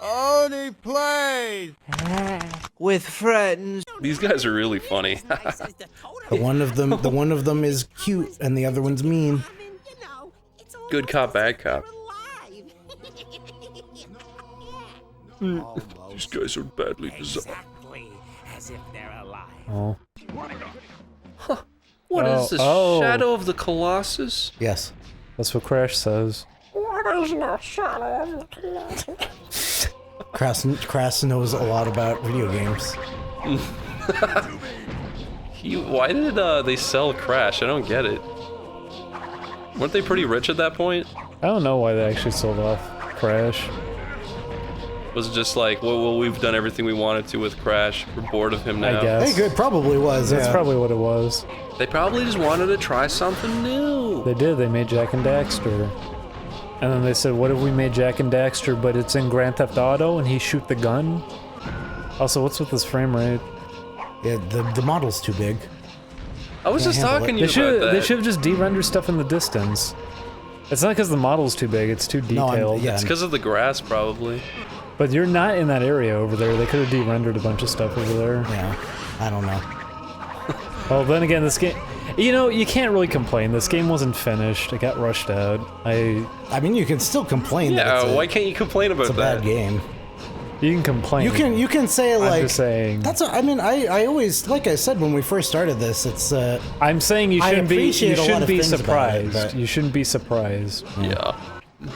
Oneyplays! With friends. These guys are really funny. The one of them is cute, and the other one's mean. Good cop, bad cop. These guys are badly designed. Oh. Huh. What is this? Shadow of the Colossus? Yes. That's what Crash says. Crash knows a lot about video games. Why did they sell Crash? I don't get it. Weren't they pretty rich at that point? I don't know why they actually sold off Crash. Was it just like, well, we've done everything we wanted to with Crash. We're bored of him now. I guess. It probably was. That's yeah. probably what it was. They probably just wanted to try something new. They did. They made Jak and Daxter. And then they said, what if we made Jak and Daxter, but it's in Grand Theft Auto and he shoot the gun? Also, what's with this frame rate? Yeah, the model's too big. I was just talking to you about that. They should have just de-rendered stuff in the distance. It's not because the model's too big, it's too detailed. It's because of the grass, probably. But you're not in that area over there. They could have de-rendered a bunch of stuff over there. Yeah, I don't know. Well, then again, this game... You know, you can't really complain. This game wasn't finished. It got rushed out. I mean, you can still complain. Yeah, why can't you complain about that? It's a bad game. You can complain. You can say like. I'm just saying. I mean, I always, like I said when we first started this, it's. I'm saying you shouldn't be. You shouldn't be surprised. It, you shouldn't be surprised. Yeah.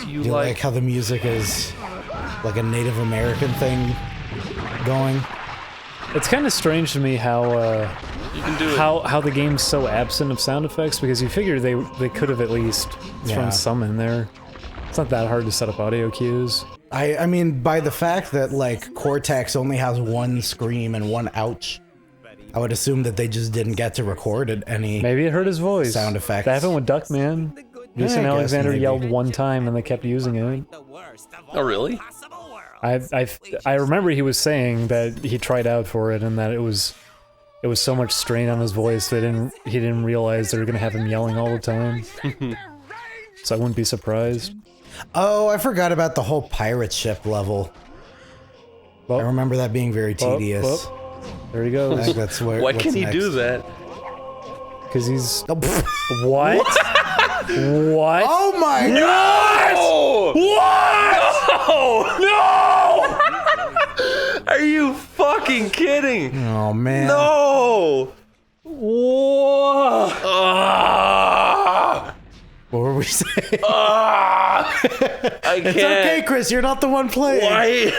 Do you like how the music is like a Native American thing going? It's kind of strange to me how. You can do it. How the game's so absent of sound effects, because you figure they could have at least thrown some in there. It's not that hard to set up audio cues. I mean, by the fact that like Cortex only has one scream and one ouch, I would assume that they just didn't get to record any. Maybe it hurt his voice. Sound effects. That happened with Duckman. Jason Alexander yelled one time and they kept using it. Oh really? I remember he was saying that he tried out for it and that it was so much strain on his voice that he didn't realize they were gonna have him yelling all the time. So I wouldn't be surprised. Oh, I forgot about the whole pirate ship level. I remember that being very tedious. There he goes. I think that's where. Why can he do that? Because he's... What? What? Oh my God! What? No! Are you fucking kidding? Oh man. No! Whoa! What were we saying? I can't. It's okay, Chris. You're not the one playing. Why?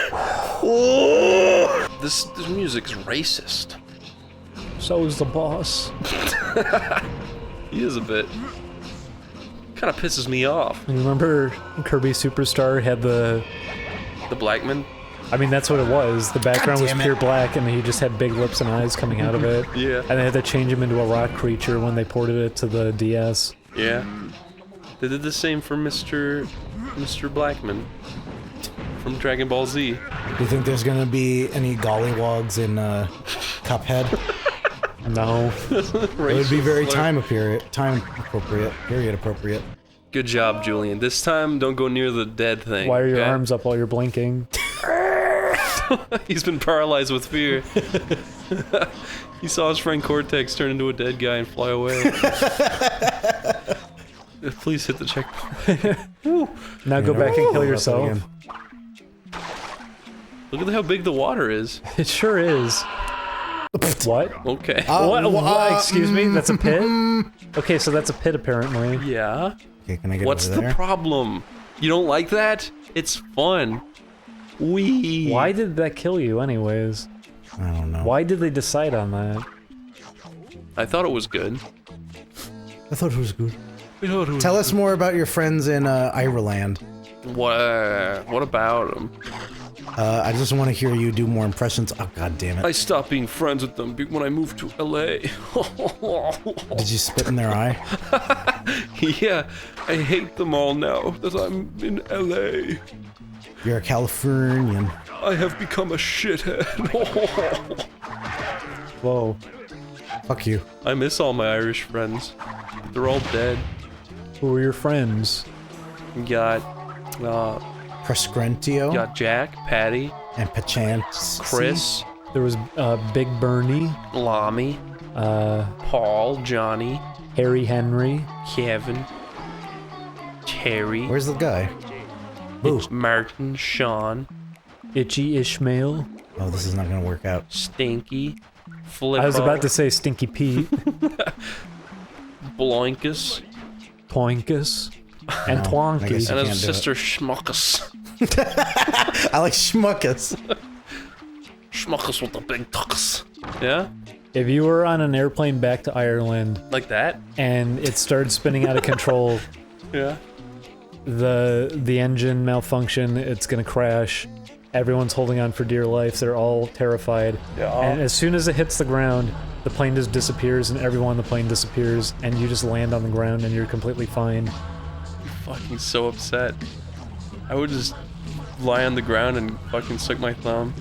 Whoa! This music's racist. So is the boss. He is a bit. Kind of pisses me off. You remember Kirby Superstar had the Blackman? I mean, that's what it was. The background was pure black, and he just had big lips and eyes coming out of it. Yeah. And they had to change him into a rock creature when they ported it to the DS. Yeah. They did the same for Mr. Blackman from Dragon Ball Z. Do you think there's gonna be any gollywogs in Cuphead? No. It would be very time appropriate. Period appropriate. Good job, Julian. This time, don't go near the dead thing. Why are your arms up while you're blinking? He's been paralyzed with fear. He saw his friend Cortex turn into a dead guy and fly away. Please hit the checkpoint. Now go back and kill yourself. Look at how big the water is. It sure is. What? Okay. What? Excuse me? That's a pit? Okay, so that's a pit apparently. Yeah. Okay, can I get What's over there? the problem? You don't like that? It's fun. Wee. Why did that kill you anyways? I don't know. Why did they decide on that? I thought it was good. I thought it was good. Tell us more about your friends in Ireland. What about them? I just want to hear you do more impressions. Oh, god damn it. I stopped being friends with them when I moved to LA. Did you spit in their eye? Yeah, I hate them all now that I'm in LA. You're a Californian. I have become a shithead. Whoa. Fuck you. I miss all my Irish friends. They're all dead. Who were your friends? We got, Prescrentio. Got Jack, Patty, And Pachance. Chris, There was Big Bernie, Lamy, Paul, Johnny, Harry Henry. Kevin, Terry, Where's the guy? Boo. Martin, Sean, Itchy Ishmael. Oh, this is not gonna work out. Stinky, Flippo, I was about to say Stinky Pete, Bloinkus, Poinkus, and I guess Twonky. you and can't his do it. sister Schmuckus. I like Schmuckus. Schmuckus with the big tucks. Yeah? If you were on an airplane back to Ireland Like that? and it started spinning out of control, Yeah. the engine malfunction, it's gonna crash. Everyone's holding on for dear life. They're all terrified. Yeah. And as soon as it hits the ground, the plane just disappears and everyone on the plane disappears and you just land on the ground and you're completely fine. Fucking so upset. I would just lie on the ground and fucking suck my thumb.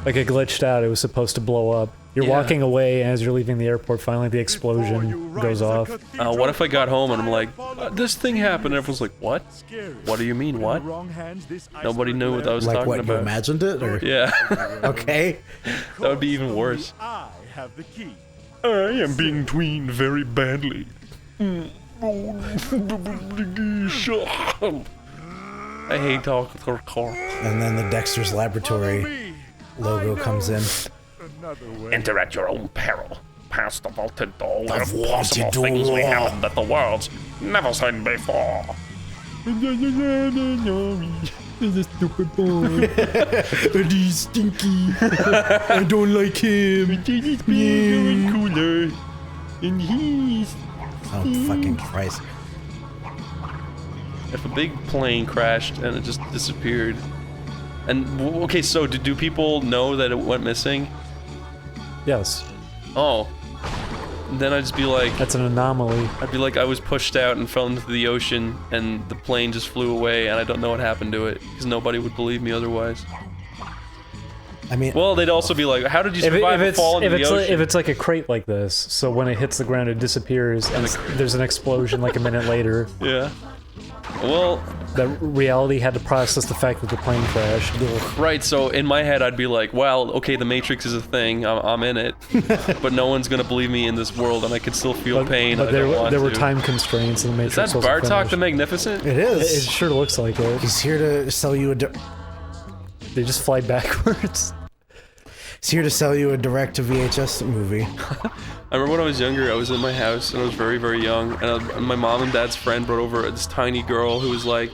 Like it glitched out. It was supposed to blow up. You're Yeah. walking away and as you're leaving the airport, finally the explosion goes off. What if I got home and I'm like, this thing happened? And everyone's like, what? What do you mean, what? Nobody knew what I was Like talking what, you about. imagined it? Or Yeah. okay. That would be even worse. I have the key. I am being tweened very badly. I hate talking to her car. And then the Dexter's Laboratory logo comes in. Another way. Enter at your own peril. Past the vaulted door where The impossible vaulted things may door. happen that the world's never seen before. He's stinky. I don't like him. Cooler. And he's... Oh, fucking Christ. If a big plane crashed and it just disappeared. And, okay, so do people know that it went missing? Yes, Oh. Then I'd just be like... that's an anomaly. I'd be like, I was pushed out and fell into the ocean, and the plane just flew away, and I don't know what happened to it, because nobody would believe me otherwise. I mean, Well, they'd also be like, how did you If, survive and fall into the like, ocean? if it's like a crate like this, so when it hits the ground it disappears and there's an explosion like a minute later, Yeah. Well, that reality had to process the fact that the plane crashed. right, so in my head I'd be like, well, okay, the Matrix is a thing, I'm in it, but no one's gonna believe me in this world, and I can still feel pain, But and I don't want there were to. time constraints and the Is Matrix that wasn't Bartok the finished. Magnificent? it It is. sure looks like it. He's here to sell you a. They just fly backwards. He's here to sell you a direct to VHS movie. I remember when I was younger, I was in my house, and I was very, very young, and my mom and dad's friend brought over this tiny girl who was like,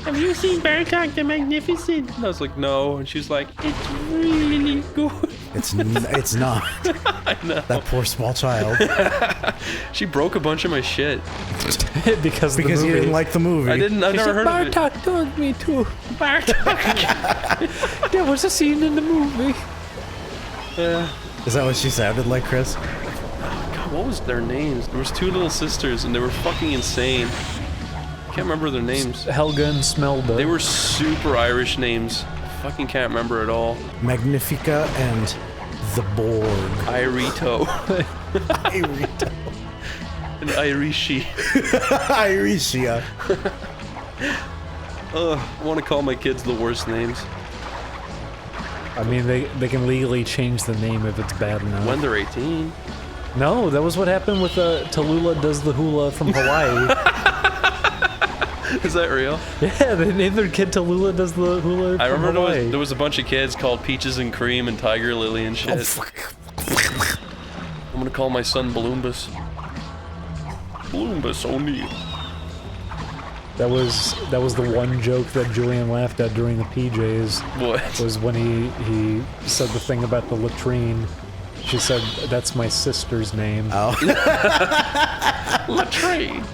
have you seen Bartok the Magnificent? And I was like, no, and she was like, it's really good. It's not. I know. That poor small child. She broke a bunch of my shit. because the Because you movie. didn't like the movie. I've never heard of it. Bartok told me to. Bartok. There was a scene in the movie. Yeah. Is that what she sounded like, Chris? God, what was their names? There was two little sisters, and they were fucking insane. I can't remember their names. Helga and Smelda. They were super Irish names. Fucking can't remember at all. Magnifica and the Borg. Irito. Irito. And Irishi. Irishia. I want to call my kids the worst names. I mean, they can legally change the name if it's bad enough. When they're 18. No, that was what happened with Tallulah Does the Hula from Hawaii. Is that real? Yeah, they named their kid Tallulah Does the Hula from I remember Hawaii. there was a bunch of kids called Peaches and Cream and Tiger Lily and shit. Oh, fuck. I'm gonna call my son Baloombus. Baloombus Oney. That was the one joke that Julian laughed at during the PJs. What? Was when he said the thing about the latrine. She said, "That's my sister's name." Oh. Latrine.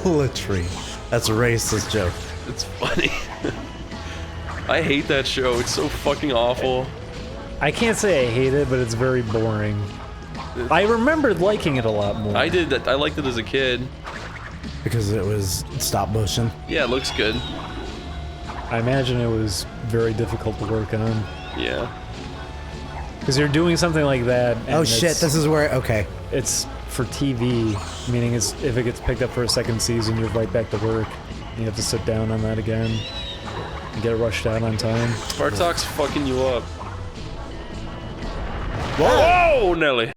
Latrine. That's a racist joke. It's funny. I hate that show. It's so fucking awful. I can't say I hate it, but it's very boring. I remembered liking it a lot more. I did that. I liked it as a kid. Because it was stop motion. Yeah, it looks good. I imagine it was very difficult to work on. Yeah. Because you're doing something like that. And Oh shit, this is where. Okay. It's for TV, meaning if it gets picked up for a second season, you're right back to work. You have to sit down on that again. get rushed out on time. Bartok's fucking you up. Whoa, Nelly!